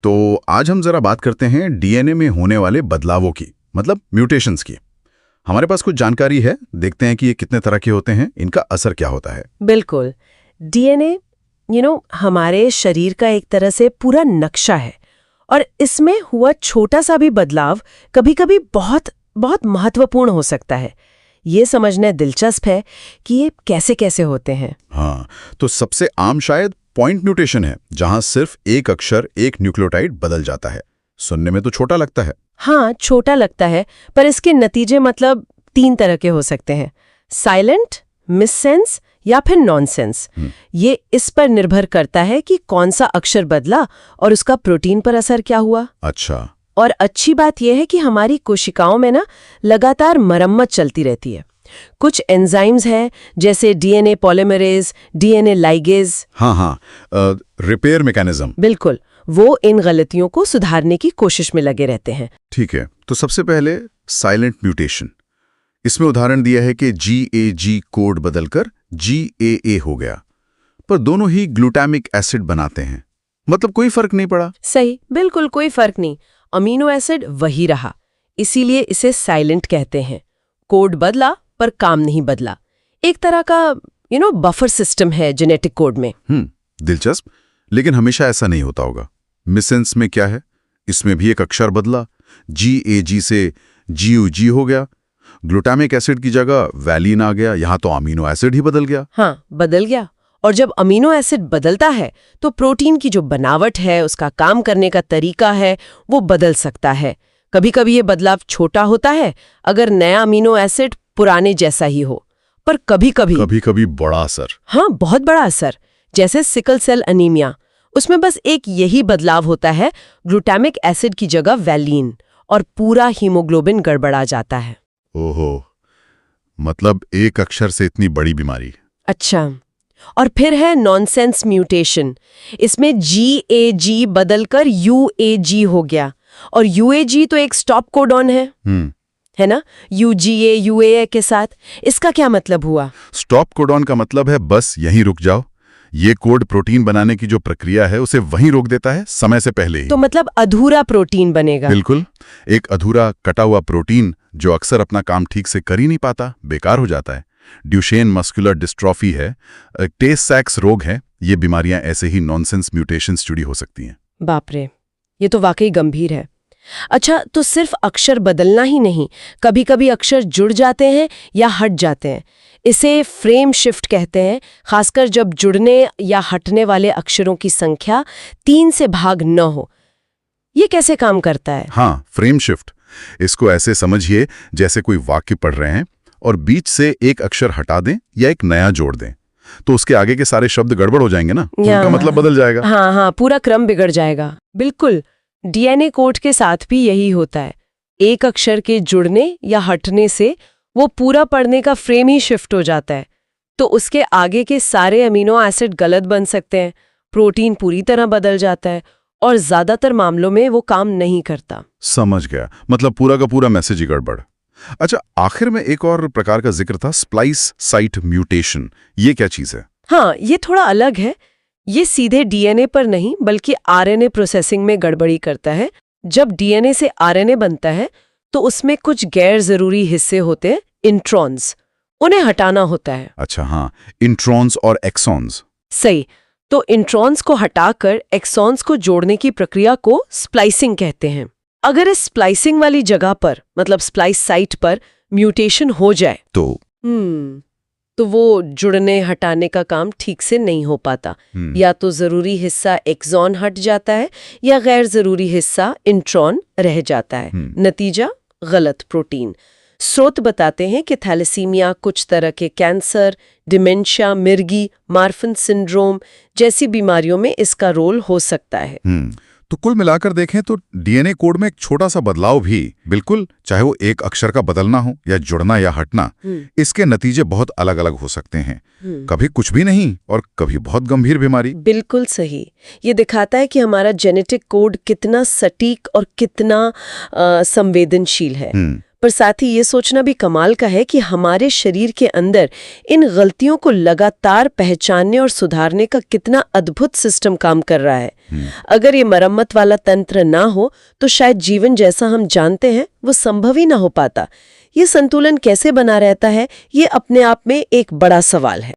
तो आज हम जरा बात करते हैं डीएनए में होने वाले बदलावों की, मतलब म्यूटेशंस की। हमारे पास कुछ जानकारी है, देखते हैं कि ये कितने तरह के होते हैं, इनका असर क्या होता है। बिल्कुल। डीएनए हमारे शरीर का एक तरह से पूरा नक्शा है, और इसमें हुआ छोटा सा भी बदलाव कभी-कभी बहुत बहुत महत्वपूर्ण हो सकता है। ये समझना दिलचस्प है कि ये कैसे कैसे होते हैं। हाँ, तो सबसे आम शायद पॉइंट म्यूटेशन है, जहां सिर्फ एक अक्षर, एक न्यूक्लियोटाइड बदल जाता है। सुनने में तो छोटा लगता है। हाँ, छोटा लगता है, पर इसके नतीजे मतलब 3 तरह के हो सकते हैं: साइलेंट, मिससेंस या फिर नॉनसेंस। ये इस पर निर्भर करता है कि कौन सा अक्षर बदला और उसका प्रोटीन पर असर क्या हुआ। अच्छा। और अच्छी बात यह है कि हमारी कोशिकाओं में लगातार मरम्मत चलती रहती है। कुछ एंजाइम्स हैं, जैसे डीएनए पॉलीमरेज, डीएनए लाइगेज। हाँ, रिपेयर मैकेनिज्म। बिल्कुल, वो इन गलतियों को सुधारने की कोशिश में लगे रहते हैं। ठीक है, तो सबसे पहले साइलेंट म्यूटेशन। इसमें उदाहरण दिया है कि GAG कोड बदलकर GAA हो गया, पर दोनों ही ग्लूटामिक एसिड बनाते हैं, मतलब कोई फर्क नहीं पड़ा। सही, बिल्कुल कोई फर्क नहीं। अमीनो एसिड वही रहा, इसीलिए इसे साइलेंट कहते हैं। कोड बदला पर काम नहीं बदला। एक तरह का बफर सिस्टम है जेनेटिक कोड में। दिलचस्प, लेकिन हमेशा ऐसा नहीं होता होगा। मिसेंस में क्या है? इसमें भी एक अक्षर बदला, GAG से GUG हो गया। ग्लूटामिक एसिड की जगह वैलिन आ गया, यहाँ तो अमीनो एसिड ही बदल गया। हाँ, बदल गया। और जब अमीनो एसिड बदलता है तो प्रोटीन की जो बनावट है, उसका काम करने का तरीका है, वो बदल सकता है। कभी-कभी ये बदलाव छोटा होता है अगर नया अमीनो एसिड पुराने जैसा ही हो, पर कभी-कभी बड़ा असर। हाँ, बहुत बड़ा असर। जैसे सिकल सेल अनीमिया, उसमें बस एक यही बदलाव होता है, ग्लूटामिक एसिड की जगह वैलिन, और पूरा हीमोग्लोबिन गड़बड़ा जाता है। ओहो, मतलब एक अक्षर से इतनी बड़ी बीमारी। अच्छा, और फिर है नॉनसेंस म्यूटेशन। इसमें GAG बदलकर UAG हो गया, और UAG तो एक स्टॉप कोडॉन है ना, UGA UAA के साथ। इसका क्या मतलब हुआ? स्टॉप कोडॉन का मतलब है बस यहीं रुक जाओ। ये कोड प्रोटीन बनाने की जो प्रक्रिया है उसे वहीं रोक देता है, समय से पहले ही। तो मतलब अधूरा प्रोटीन बनेगा। बिल्कुल, एक अधूरा कटा हुआ प्रोटीन जो अक्सर अपना काम ठीक से कर ही नहीं पाता, बेकार हो जाता है। ड्यूशेन मस्कुलर डिस्ट्रॉफी है, टेस्ट सैक्स रोग है। ये बीमारियां ऐसे ही नॉनसेंस म्यूटेशंस जुड़ी हो सकती हैं। बाप रे, ये तो वाकई गंभीर है। अच्छा, तो सिर्फ अक्षर बदलना ही नहीं, कभी-कभी अक्षर जुड़ जाते हैं या हट जाते हैं। इसे फ्रेम शिफ्ट कहते हैं, खासकर जब जुड़ने या हटने वाले अक्षरों की संख्या 3 से भाग न हो। ये कैसे काम करता है? हाँ, फ्रेम शिफ्ट। इसको ऐसे समझिए जैसे कोई वाक्य पढ़ रहे हैं और बीच से एक अक्षर हटा दें या एक नया जोड़ दें, तो उसके आगे के सारे शब्द गड़बड़ हो जाएंगे ना, उनका मतलब बदल जाएगा। हाँ, पूरा क्रम बिगड़ जाएगा। बिल्कुल, डीएनए कोड के साथ भी यही होता है। एक अक्षर के जुड़ने या हटने से वो पूरा पढ़ने का फ्रेम ही शिफ्ट हो जाता है, तो उसके आगे के सारे अमीनो एसिड गलत बन सकते हैं, प्रोटीन पूरी तरह बदल जाता है, और ज्यादातर मामलों में वो काम नहीं करता। समझ गया, मतलब पूरा का पूरा मैसेज ही गड़बड़। अच्छा, आखिर में एक और प्रकार का जिक्र था, स्प्लाइस साइट म्यूटेशन। ये क्या चीज है? हाँ, ये थोड़ा अलग है। ये सीधे डीएनए पर नहीं बल्कि आरएनए प्रोसेसिंग में गड़बड़ी करता है। जब डीएनए से आरएनए बनता है तो उसमें कुछ गैर जरूरी हिस्से होते हैं, इंट्रॉन्स, उन्हें हटाना होता है। अच्छा, हाँ, इंट्रॉन्स और एक्सॉन्स। सही, तो इंट्रॉन्स को हटाकर एक्सॉन्स को जोड़ने की प्रक्रिया को स्प्लाइसिंग कहते हैं। अगर इस स्प्लाइसिंग वाली जगह पर, मतलब स्प्लाइस साइट पर म्यूटेशन हो जाए तो वो जुड़ने हटाने का काम ठीक से नहीं हो पाता। या तो जरूरी हिस्सा एक्सॉन हट जाता है या गैर जरूरी हिस्सा इंट्रॉन रह जाता है। नतीजा, गलत प्रोटीन। स्रोत बताते हैं कि थैलेसीमिया, कुछ तरह के कैंसर, डिमेंशिया, मिर्गी, मार्फन सिंड्रोम जैसी बीमारियों में इसका रोल हो सकता है। तो कुल मिलाकर देखें तो डीएनए कोड में एक छोटा सा बदलाव भी, बिल्कुल, चाहे वो एक अक्षर का बदलना हो या जुड़ना या हटना, इसके नतीजे बहुत अलग अलग हो सकते हैं। कभी कुछ भी नहीं और कभी बहुत गंभीर बीमारी। बिल्कुल सही। ये दिखाता है कि हमारा जेनेटिक कोड कितना सटीक और कितना संवेदनशील है। पर साथ ही ये सोचना भी कमाल का है कि हमारे शरीर के अंदर इन गलतियों को लगातार पहचानने और सुधारने का कितना अद्भुत सिस्टम काम कर रहा है। अगर ये मरम्मत वाला तंत्र ना हो तो शायद जीवन जैसा हम जानते हैं वो संभव ही ना हो पाता। ये संतुलन कैसे बना रहता है, ये अपने आप में एक बड़ा सवाल है।